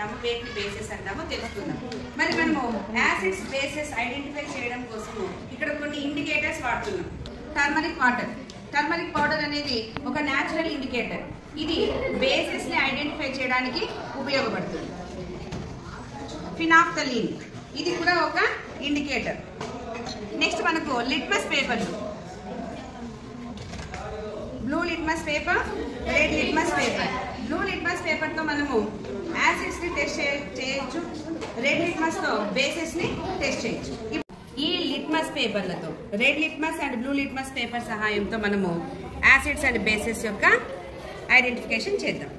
అంటాము, వేటిని బేసెస్ అంటామో తెలుసుకుందాం. మరి మనము యాసిడ్స్ బేసెస్ ఐడెంటిఫై చేయడం కోసము ఇక్కడ కొన్ని ఇండికేటర్స్ వాడుతున్నాం. టర్మరిక్ వాటర్, టర్మరిక్ పౌడర్ అనేది ఒక న్యాచురల్ ఇండికేటర్. ఇది బేసెస్ ని ఐడెంటిఫై చేయడానికి ఉపయోగపడుతుంది. ఫినాఫ్థలిన్ ఇది కూడా ఒక ఇండికేటర్. నెక్స్ట్ మనకు లిట్మస్ పేపర్లు, blue litmus paper, red litmus paper. Blue litmus paper తో మనము యాసిడ్స్ ని టెస్ట్ చేయొచ్చు, రెడ్ లిట్మస్ తో బేసెస్ ని టెస్ట్ చేయొచ్చు. ఈ లిట్మస్ పేపర్లతో, red litmus and blue litmus paper సహాయంతో మనము యాసిడ్స్ అండ్ బేసెస్ యొక్క ఐడెంటిఫికేషన్ చేద్దాం.